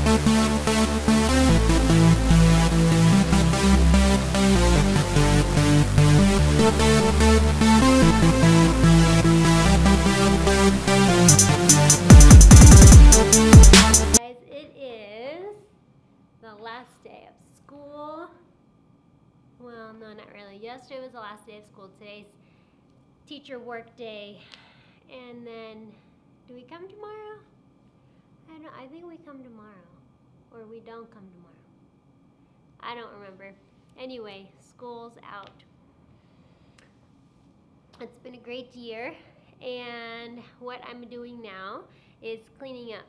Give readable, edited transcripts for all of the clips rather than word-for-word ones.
It is the last day of school. Well, no, not really. Yesterday was the last day of school. Today's teacher work day. And then, do we come tomorrow? I think we come tomorrow. Or we don't come tomorrow. I don't remember. Anyway, school's out. It's been a great year. And what I'm doing now is cleaning up.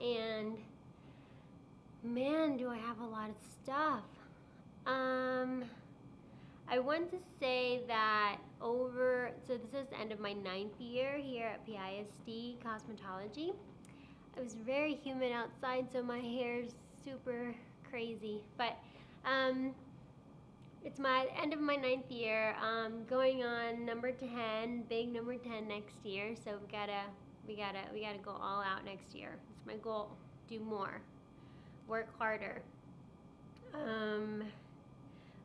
And man, do I have a lot of stuff. I want to say that so this is the end of my 9th year here at PISD Cosmetology. It was very humid outside, so my hair is super crazy. But it's my end of my 9th year. Going on number 10, big number 10 next year. So we gotta go all out next year. It's my goal. Do more. Work harder.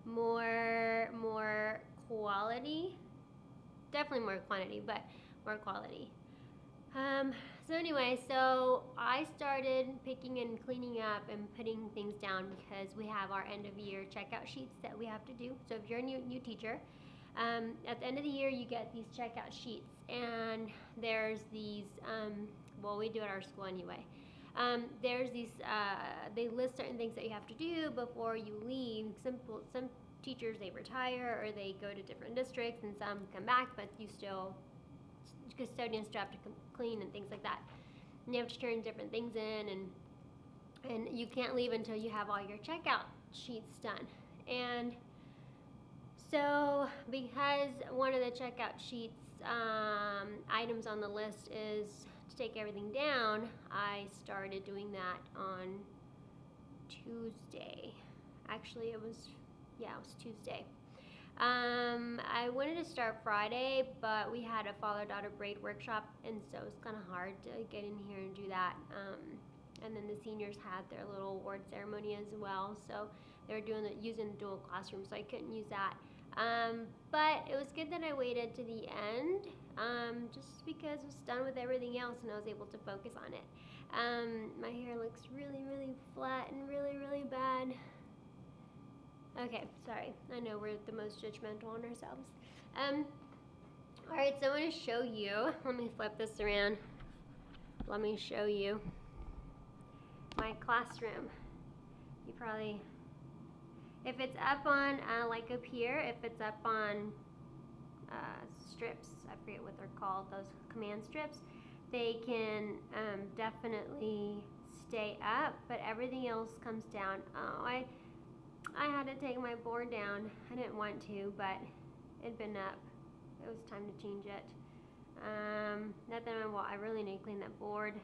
More quality. Definitely more quantity, but more quality. So anyway, so I started picking and cleaning up and putting things down because we have our end of year checkout sheets that we have to do. So if you're a new teacher, at the end of the year you get these checkout sheets, and there's these, well, we do it at our school anyway. There's these, they list certain things that you have to do before you leave. Some teachers, they retire or they go to different districts, and some come back, but custodians still have to clean and things like that. And you have to turn different things in, and you can't leave until you have all your checkout sheets done. And so because one of the checkout sheets items on the list is to take everything down, I started doing that on Tuesday. Actually, it was Tuesday. I wanted to start Friday, but we had a father-daughter braid workshop, and so it was kind of hard to get in here and do that. And then the seniors had their little award ceremony as well, so they were using the dual classroom, so I couldn't use that. But it was good that I waited to the end, just because I was done with everything else and I was able to focus on it. My hair looks really, really flat and really, really bad. Okay, sorry. I know we're the most judgmental on ourselves. Alright, so I want to show you. Let me flip this around. Let me show you my classroom. You probably, if it's up on, like up here, if it's up on strips, I forget what they're called, those command strips, they can definitely stay up, but everything else comes down. Oh, I had to take my board down. I didn't want to, but it'd been up. It was time to change it. I really need to clean that board.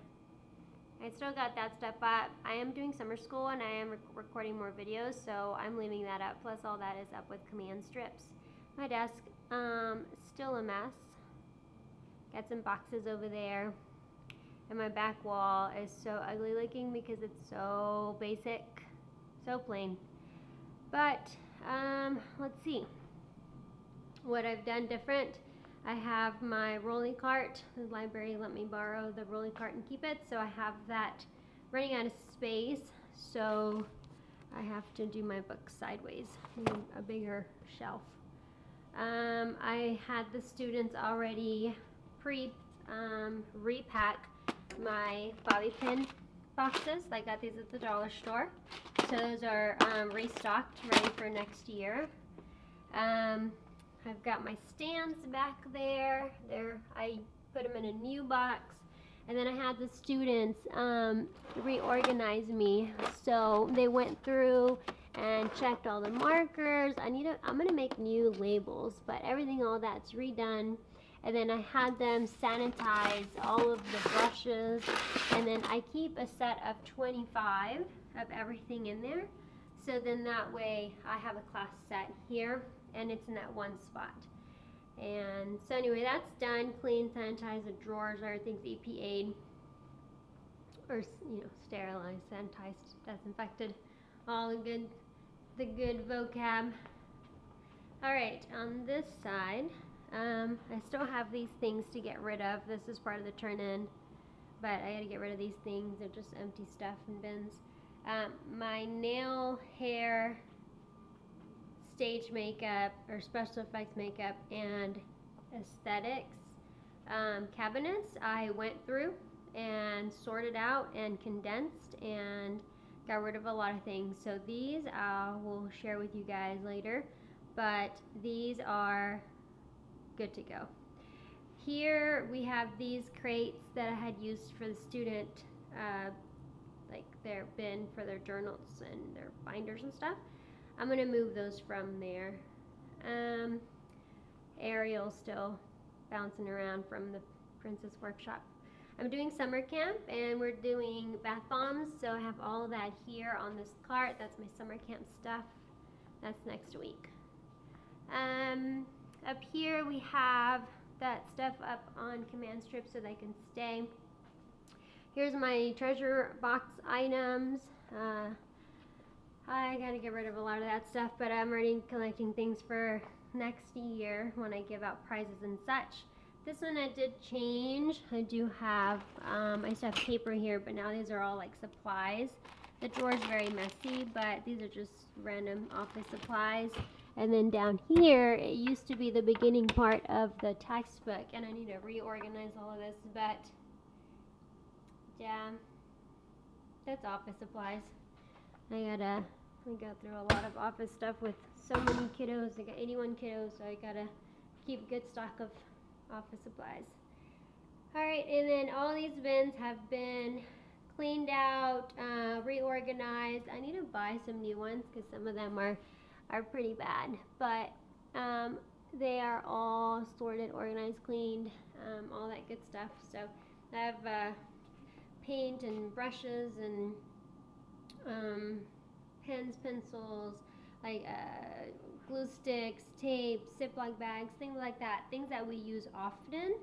I still got that stuff up. I am doing summer school and I am recording more videos, so I'm leaving that up. Plus all that is up with command strips. My desk, still a mess. Got some boxes over there. And my back wall is so ugly looking because it's so basic, so plain. But let's see what I've done different. I have my rolling cart. The library let me borrow the rolling cart and keep it, so I have that running out of space, so I have to do my books sideways. I need a bigger shelf. I had the students already repack my bobby pin boxes. I got these at the dollar store. So those are restocked, ready for next year. I've got my stands back there. I put them in a new box. And then I had the students reorganize me. So they went through and checked all the markers. I'm gonna make new labels, but all that's redone. And then I had them sanitize all of the brushes. And then I keep a set of 25 of everything in there. So then that way I have a class set here and it's in that one spot. And so anyway, that's done. Clean, sanitize the drawers, everything's EPA'd. or sterilized, sanitized, disinfected, all the good vocab. All right, on this side, I still have these things to get rid of. This is part of the turn-in, but I gotta get rid of these things. They're just empty stuff in bins. My nail, hair, stage makeup, or special effects makeup, and aesthetics cabinets, I went through and sorted out and condensed and got rid of a lot of things. So these I will share with you guys later, but these are good to go. Here we have these crates that I had used for the student, like their bin for their journals and their binders and stuff. I'm gonna move those from there. Ariel still bouncing around from the Princess Workshop. I'm doing summer camp and we're doing bath bombs, so I have all of that here on this cart. That's my summer camp stuff. That's next week. Up here we have that stuff up on command strips so they can stay. Here's my treasure box items. I gotta get rid of a lot of that stuff, but I'm already collecting things for next year when I give out prizes and such. This one I did change. I do have, I used to have paper here, but now these are all like supplies. The drawer is very messy, but these are just random office supplies. And then down here, it used to be the beginning part of the textbook, and I need to reorganize all of this, but yeah, that's office supplies. I go through a lot of office stuff with so many kiddos. I got 81 kiddos, so I gotta keep good stock of office supplies. Alright, and then all these bins have been cleaned out, reorganized. I need to buy some new ones because some of them are pretty bad, but they are all sorted, organized, cleaned, all that good stuff. So I have paint and brushes and pens, pencils, like glue sticks, tape, Ziploc bags, things like that. Things that we use often,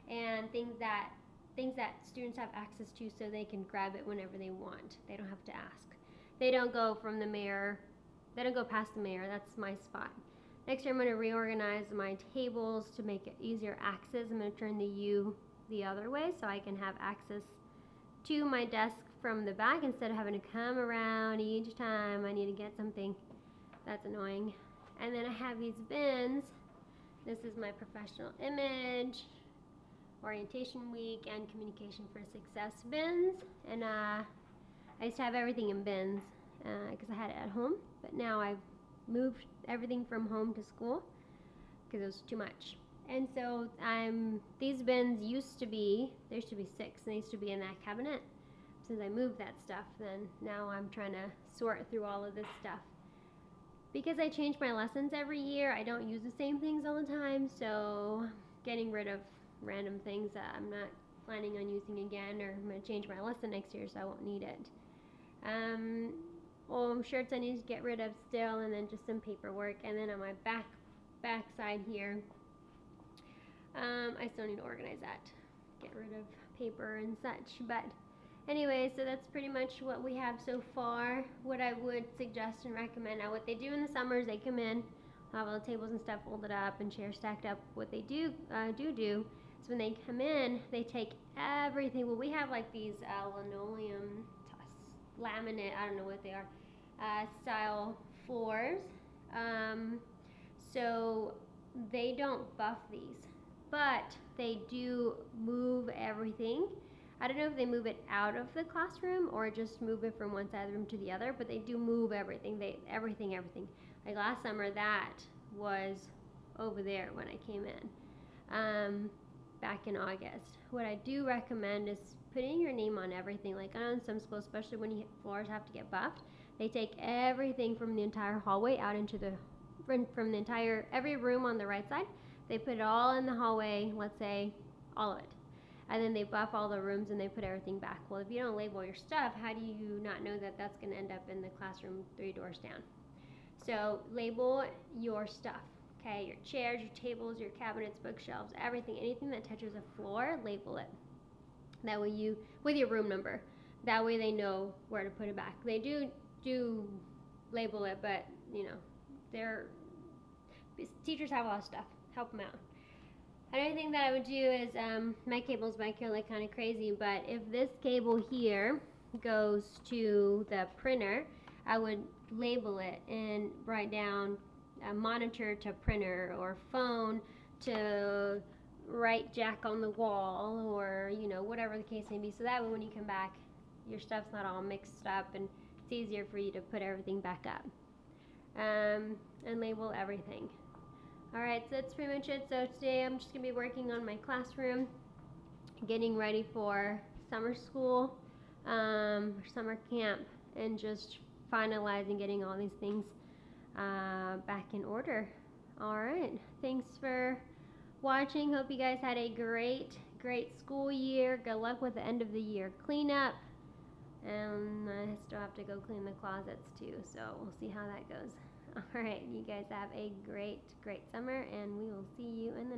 and things that students have access to so they can grab it whenever they want. They don't have to ask. They don't go from the mirror. They don't go past the mirror. That's my spot. Next year I'm going to reorganize my tables to make it easier access. I'm going to turn the U the other way so I can have access to my desk from the back instead of having to come around each time I need to get something. That's annoying. And then I have these bins. This is my professional image, orientation week, and communication for success bins. And I used to have everything in bins because I had it at home, but now I've moved everything from home to school because it was too much. And so these bins there used to be 6, and they used to be in that cabinet. Since I moved that stuff, then now I'm trying to sort through all of this stuff. Because I change my lessons every year, I don't use the same things all the time, so getting rid of random things that I'm not planning on using again, or I'm going to change my lesson next year, so I won't need it. Shirts I need to get rid of still, and then just some paperwork. And then on my back side here, I still need to organize that, get rid of paper and such. But anyway, so that's pretty much what we have so far. What I would suggest and recommend, now what they do in the summers, they come in, have all the tables and stuff folded up and chairs stacked up. What they do is when they come in, they take everything. Well, we have like these linoleum, laminate, I don't know what they are, style floors. So they don't buff these, but they do move everything. I don't know if they move it out of the classroom or just move it from one side of the room to the other, but they do move everything. Everything. Like last summer, that was over there when I came in, back in August. What I do recommend is putting your name on everything. Like on some schools, especially when floors have to get buffed, they take everything from the entire hallway out into from the entire, every room on the right side. They put it all in the hallway, let's say all of it. And then they buff all the rooms and they put everything back. Well, if you don't label your stuff, how do you not know that that's going to end up in the classroom 3 doors down? So label your stuff, okay? Your chairs, your tables, your cabinets, bookshelves, everything, anything that touches a floor, label it. That way with your room number. That way they know where to put it back. They do label it, but you know, they're teachers have a lot of stuff. Help them out. Another thing that I would do is my cable's back here like kind of crazy, but if this cable here goes to the printer, I would label it and write down monitor to printer, or phone to write jack on the wall, or you know, whatever the case may be, so that way when you come back your stuff's not all mixed up and it's easier for you to put everything back up, and label everything. Alright, so that's pretty much it. So today I'm just going to be working on my classroom, getting ready for summer school, summer camp, and just finalizing getting all these things back in order. Alright, thanks for watching. Hope you guys had a great school year. Good luck with the end of the year cleanup. And I still have to go clean the closets too, so we'll see how that goes. Alright, you guys have a great summer, and we will see you in the